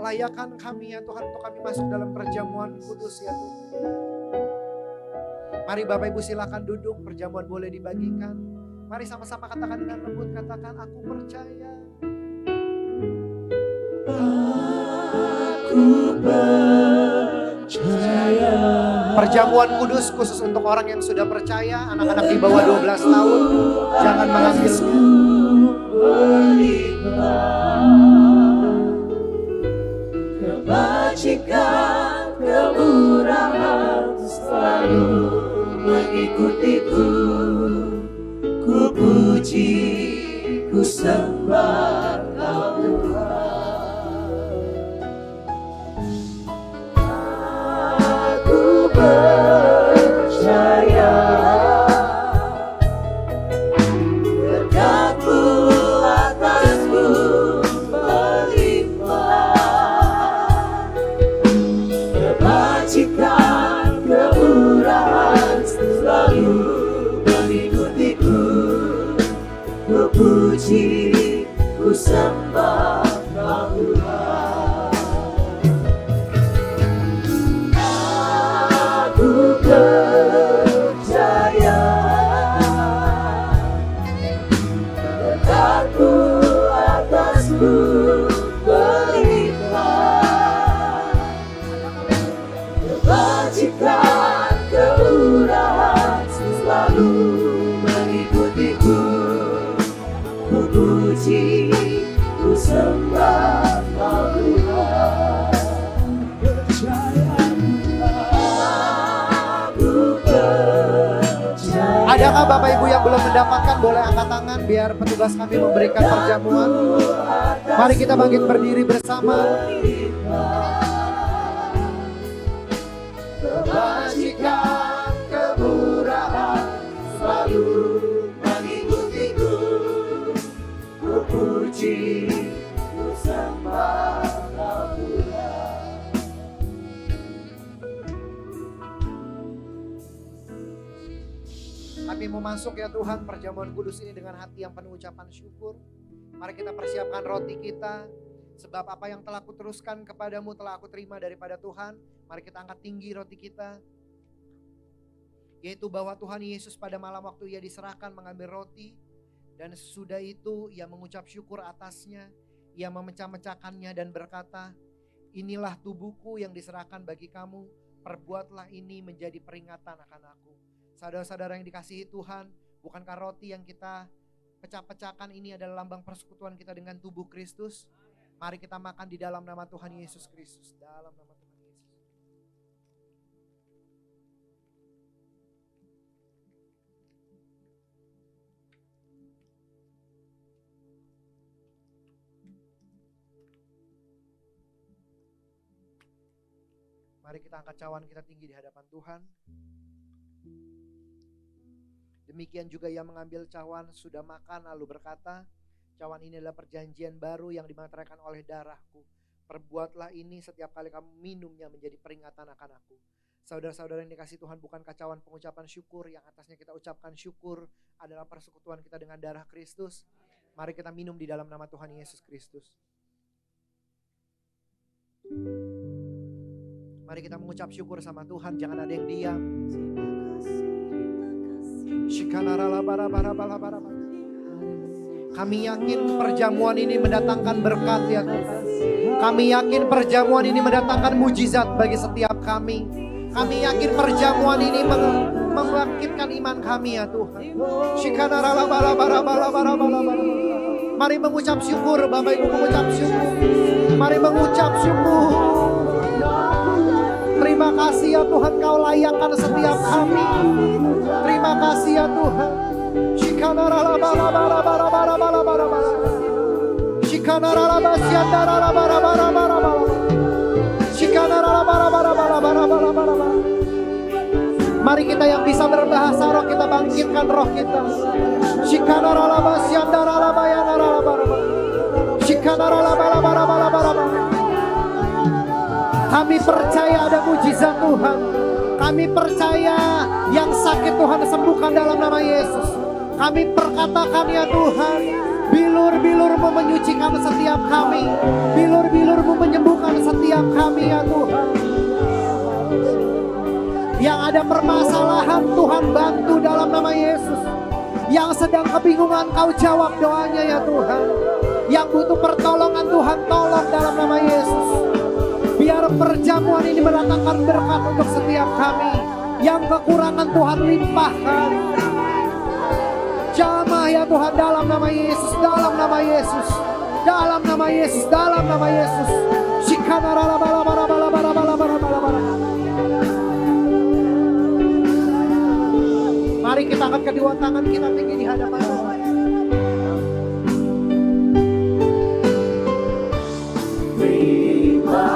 [SPEAKER 1] Layakkan kami ya Tuhan untuk kami masuk dalam perjamuan kudus ya Tuhan. Mari Bapak Ibu silakan duduk, perjamuan boleh dibagikan. Mari sama-sama katakan dengan lembut, katakan aku percaya.
[SPEAKER 2] Aku percaya.
[SPEAKER 1] Perjamuan kudus khusus untuk orang yang sudah percaya, anak-anak di bawah 12 tahun jangan mengambil.
[SPEAKER 2] Kebajikan, kemurahan selalu mengikutiku. Ku puji, ku sembah Kau Tuhan. Aku percaya berkat-Mu atasku melimpah. Kebajikan, kemurahan selalu mengikutiku. Ku puji, ku sembah Kau Tuhan. Aku percaya berkat-Mu atasku melimpah. Kebajikan, kemurahan selalu mengikutiku. Ku puji, ku sembah Kau Tuhan. Aku percaya.
[SPEAKER 1] Adakah Bapak Ibu yang belum mendapatkan, boleh angkat tangan biar petugas kami memberikan perjamuan. Mari kita bangkit berdiri bersama.
[SPEAKER 2] Kebajikan, kemurahan selalu mengikutiku. Ku puji, ku sembah Kau Tuhan.
[SPEAKER 1] Kami mau masuk ya Tuhan perjamuan kudus ini dengan hati yang penuh ucapan syukur. Mari kita persiapkan roti kita. Sebab apa yang telah kuteruskan kepadamu telah aku terima daripada Tuhan. Mari kita angkat tinggi roti kita. Yaitu bahwa Tuhan Yesus pada malam waktu ia diserahkan mengambil roti. Dan sesudah itu ia mengucap syukur atasnya. Ia memecah-mecahkannya dan berkata, inilah tubuhku yang diserahkan bagi kamu. Perbuatlah ini menjadi peringatan akan aku. Saudara-saudara yang dikasihi Tuhan, bukankah roti yang kita pecah-pecahkan ini adalah lambang persekutuan kita dengan tubuh Kristus? Mari kita makan di dalam nama Tuhan Yesus Kristus. Dalam nama Tuhan Yesus. Mari kita angkat cawan kita tinggi di hadapan Tuhan. Demikian juga ia mengambil cawan, sudah makan lalu berkata, cawan ini adalah perjanjian baru yang dimateraikan oleh darahku. Perbuatlah ini setiap kali kamu minumnya menjadi peringatan akan aku. Saudara-saudara yang dikasihi Tuhan, bukankah cawan pengucapan syukur yang atasnya kita ucapkan syukur adalah persekutuan kita dengan darah Kristus? Mari kita minum di dalam nama Tuhan Yesus Kristus. Mari kita mengucap syukur sama Tuhan, jangan ada yang diam. Kami yakin perjamuan ini mendatangkan berkat ya Tuhan. Kami yakin perjamuan ini mendatangkan mujizat bagi setiap kami. Kami yakin perjamuan ini membangkitkan iman kami ya Tuhan. Mari mengucap syukur, Bapak Ibu mengucap syukur. Mari mengucap syukur. Terima kasih ya Tuhan, Kau layakkan setiap kami. Terima kasih ya Tuhan. Mari kita yang bisa berbahasa roh, kita bangkitkan roh kita. Kami percaya ada mujizat Tuhan. Kami percaya yang sakit Tuhan sembuhkan dalam nama Yesus. Kami perkatakan ya Tuhan, bilu Bilur-bilur-Mu menyucikan setiap kami. Bilur-bilur-Mu menyembuhkan setiap kami ya Tuhan. Yang ada permasalahan Tuhan bantu dalam nama Yesus. Yang sedang kebingungan Kau jawab doanya ya Tuhan. Yang butuh pertolongan Tuhan tolong dalam nama Yesus. Biar perjamuan ini mendatangkan berkat untuk setiap kami. Yang kekurangan Tuhan limpahkan. Jamah ya Tuhan dalam nama Yesus, dalam nama Yesus, dalam nama Yesus, dalam nama Yesus. Mari kita angkat kedua tangan kita tinggi di hadapan Tuhan.
[SPEAKER 2] Terima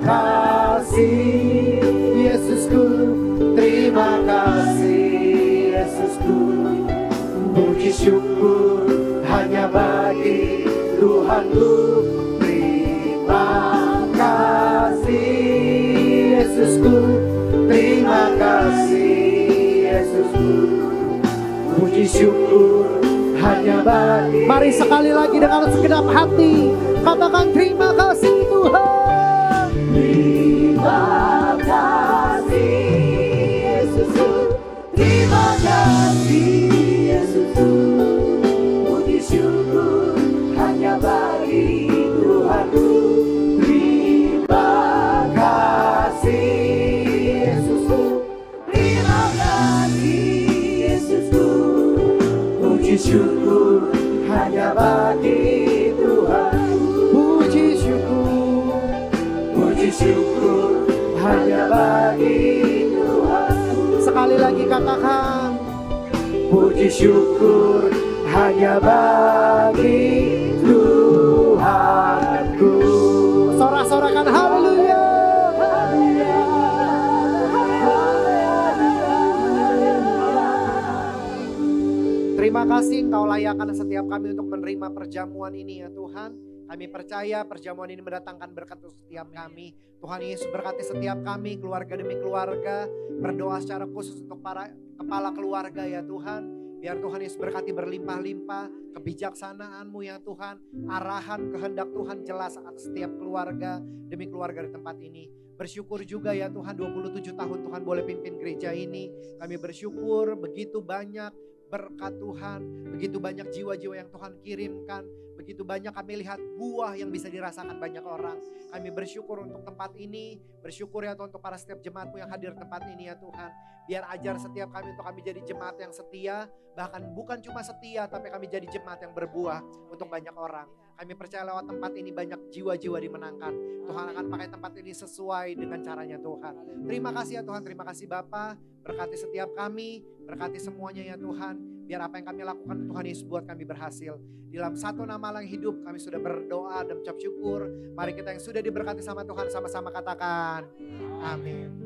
[SPEAKER 2] kasih Yesusku, terima kasih Yesusku. Puji syukur hanya bagi Tuhanku. Terima kasih Yesusku, terima kasih Yesusku. Puji syukur hanya bagi.
[SPEAKER 1] Mari sekali lagi dengan segenap hati katakan terima kasih Tuhan.
[SPEAKER 2] Terima kasih Yesusku, terima kasih Yesusku. Puji syukur hanya bagi Tuhanku. Terima kasih Yesusku, terima kasih Yesusku. Puji syukur hanya bagi Tuhan.
[SPEAKER 1] Puji syukur,
[SPEAKER 2] Puji syukur hanya bagi Tuhan.
[SPEAKER 1] sekali lagi katakan
[SPEAKER 2] Puji syukur hanya bagi Tuhanku.
[SPEAKER 1] sorak-sorakan haleluya. Terima kasih Engkau layakkan setiap kami untuk menerima perjamuan ini ya Tuhan. Kami percaya perjamuan ini mendatangkan berkat untuk setiap kami. Tuhan Yesus berkati setiap kami, keluarga demi keluarga. Berdoa secara khusus untuk para kepala keluarga ya Tuhan. Biar Tuhan Yesus berkati berlimpah-limpah kebijaksanaan-Mu ya Tuhan. Arahan kehendak Tuhan jelas atas setiap keluarga demi keluarga di tempat ini. Bersyukur juga ya Tuhan 27 tahun Tuhan boleh pimpin gereja ini. Kami bersyukur begitu banyak berkat Tuhan, begitu banyak jiwa-jiwa yang Tuhan kirimkan, begitu banyak kami lihat buah yang bisa dirasakan banyak orang. Kami bersyukur untuk tempat ini, bersyukur ya Tuhan untuk para setiap jemaat-Mu yang hadir di tempat ini ya Tuhan. Biar ajar setiap kami untuk kami jadi jemaat yang setia, bahkan bukan cuma setia tapi kami jadi jemaat yang berbuah untuk banyak orang. Kami percaya lewat tempat ini banyak jiwa-jiwa dimenangkan. Tuhan akan pakai tempat ini sesuai dengan caranya Tuhan. Terima kasih ya Tuhan, terima kasih Bapa. Berkati setiap kami, berkati semuanya ya Tuhan. Biar apa yang kami lakukan Tuhan Yesus buat kami berhasil. Di dalam satu nama yang hidup kami sudah berdoa dan ucap syukur. Mari kita yang sudah diberkati sama Tuhan sama-sama katakan amin.